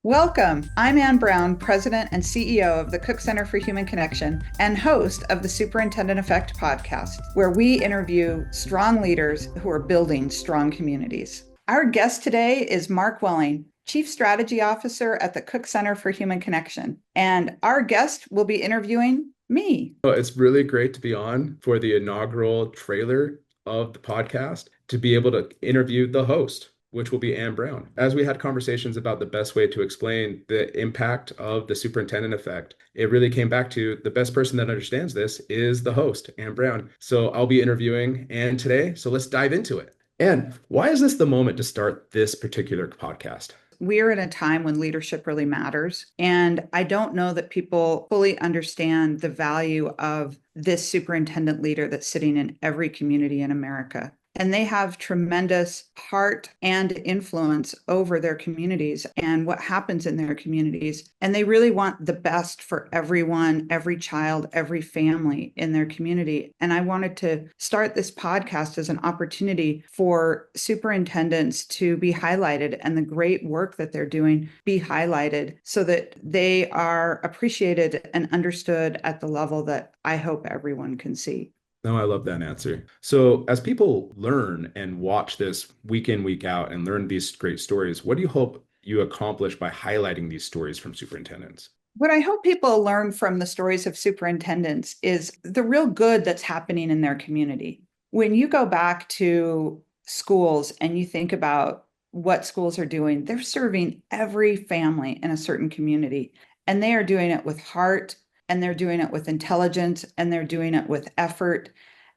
Welcome. I'm Ann Brown, President and CEO of the Cook Center for Human Connection and host of the Superintendent Effect podcast, where we interview strong leaders who are building strong communities. Our guest today is Mark Welling, Chief Strategy Officer at the Cook Center for Human Connection. And our guest will be interviewing me. Well, it's really great to be on for the inaugural trailer of the podcast to be able to interview the host, which will be Ann Brown. As we had conversations about the best way to explain the impact of the superintendent effect, it really came back to the best person that understands this is the host, Ann Brown. So I'll be interviewing Ann today. So let's dive into it. Ann, why is this the moment to start this particular podcast? We're in a time when leadership really matters. And I don't know that people fully understand the value of this superintendent leader that's sitting in every community in America. And they have tremendous heart and influence over their communities and what happens in their communities. And they really want the best for everyone, every child, every family in their community. And I wanted to start this podcast as an opportunity for superintendents to be highlighted and the great work that they're doing be highlighted so that they are appreciated and understood at the level that I hope everyone can see. No, I love that answer. So, as people learn and watch this week in, week out and learn these great stories, what do you hope you accomplish by highlighting these stories from superintendents? What I hope people learn from the stories of superintendents is the real good that's happening in their community. When you go back to schools and you think about what schools are doing, they're serving every family in a certain community, and they are doing it with heart, and they're doing it with intelligence, and they're doing it with effort.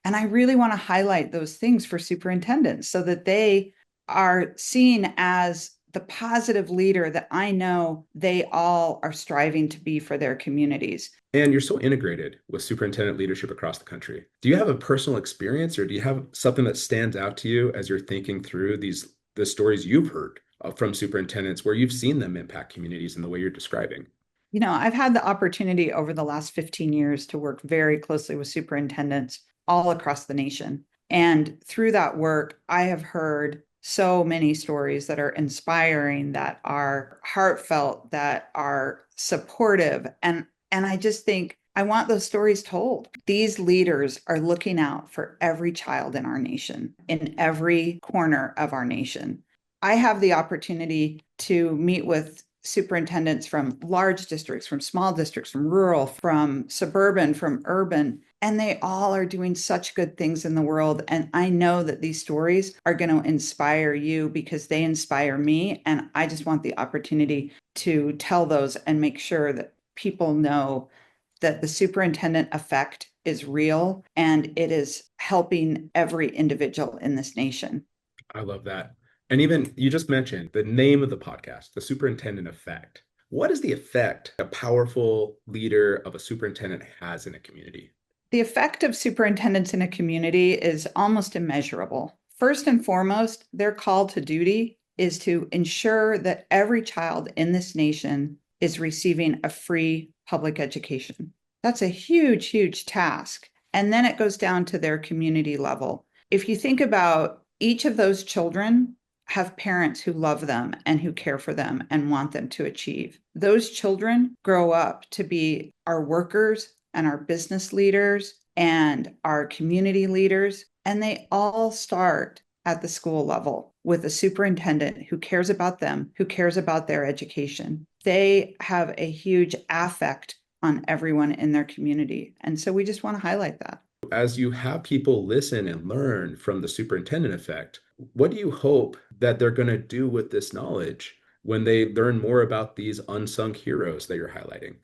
And I really want to highlight those things for superintendents so that they are seen as the positive leader that I know they all are striving to be for their communities. And you're so integrated with superintendent leadership across the country. Do you have a personal experience or do you have something that stands out to you as you're thinking through the stories you've heard from superintendents where you've seen them impact communities in the way you're describing? I've had the opportunity over the last 15 years to work very closely with superintendents all across the nation. And through that work, I have heard so many stories that are inspiring, that are heartfelt, that are supportive. And I just think I want those stories told. These leaders are looking out for every child in our nation, in every corner of our nation. I have the opportunity to meet with superintendents from large districts, from small districts, from rural, from suburban, from urban, and they all are doing such good things in the world. And I know that these stories are going to inspire you because they inspire me. And I just want the opportunity to tell those and make sure that people know that the superintendent effect is real and it is helping every individual in this nation. I love that. And even you just mentioned the name of the podcast, the Superintendent Effect. What is the effect a powerful leader of a superintendent has in a community? The effect of superintendents in a community is almost immeasurable. First and foremost, their call to duty is to ensure that every child in this nation is receiving a free public education. That's a huge, huge task. And then it goes down to their community level. If you think about each of those children, have parents who love them and who care for them and want them to achieve. Those children grow up to be our workers and our business leaders and our community leaders. And they all start at the school level with a superintendent who cares about them, who cares about their education. They have a huge affect on everyone in their community. And so we just want to highlight that. As you have people listen and learn from the superintendent effect, what do you hope that they're going to do with this knowledge when they learn more about these unsung heroes that you're highlighting?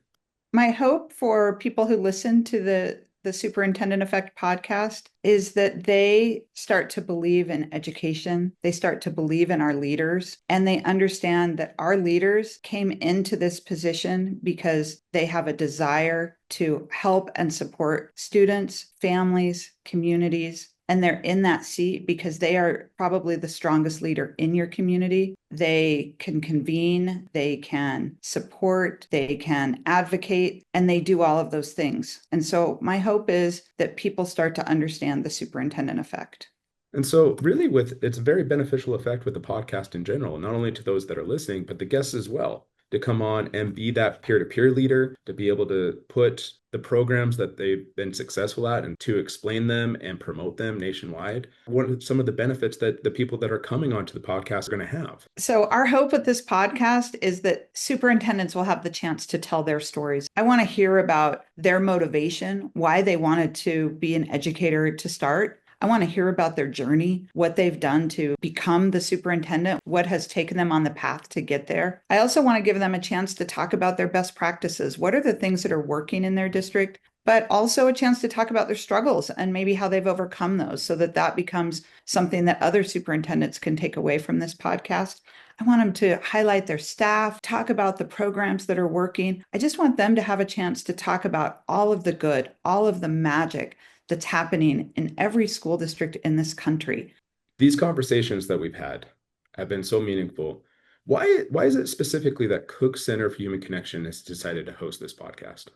My hope for people who listen to the Superintendent Effect podcast is that they start to believe in education. They start to believe in our leaders, and they understand that our leaders came into this position because they have a desire to help and support students, families, communities. And they're in that seat because they are probably the strongest leader in your community. They can convene, they can support, they can advocate, and they do all of those things. And so my hope is that people start to understand the superintendent effect. And so really with it's a very beneficial effect with the podcast in general, not only to those that are listening, but the guests as well. to come on and be that peer-to-peer leader, to be able to put the programs that they've been successful at and to explain them and promote them nationwide. What are some of the benefits that the people that are coming onto the podcast are going to have? So, our hope with this podcast is that superintendents will have the chance to tell their stories. I want to hear about their motivation, why they wanted to be an educator to start. I want to hear about their journey, what they've done to become the superintendent, what has taken them on the path to get there. I also want to give them a chance to talk about their best practices. What are the things that are working in their district? But also a chance to talk about their struggles and maybe how they've overcome those so that that becomes something that other superintendents can take away from this podcast. I want them to highlight their staff, talk about the programs that are working. I just want them to have a chance to talk about all of the good, all of the magic that's happening in every school district in this country. These conversations that we've had have been so meaningful. Why is it specifically that Cook Center for Human Connection has decided to host this podcast?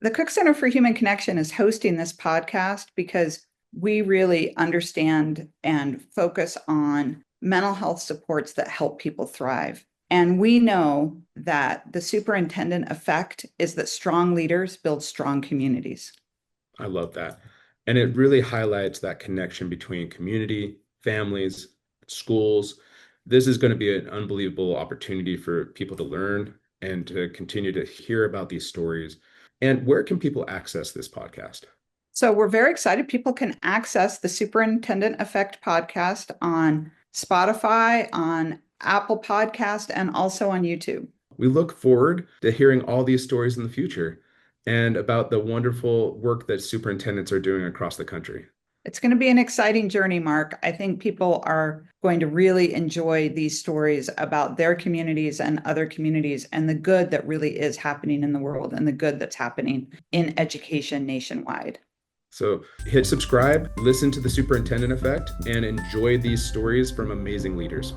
The Cook Center for Human Connection is hosting this podcast because we really understand and focus on mental health supports that help people thrive. And we know that the superintendent effect is that strong leaders build strong communities. I love that. And it really highlights that connection between community, families, schools. This is going to be an unbelievable opportunity for people to learn and to continue to hear about these stories. And where can people access this podcast? So we're very excited. People can access the Superintendent Effect podcast on Spotify, on Apple Podcast, and also on YouTube. We look forward to hearing all these stories in the future and about the wonderful work that superintendents are doing across the country. It's going to be an exciting journey, Mark. I think people are going to really enjoy these stories about their communities and other communities and the good that really is happening in the world and the good that's happening in education nationwide. So hit subscribe, listen to the Superintendent Effect, and enjoy these stories from amazing leaders.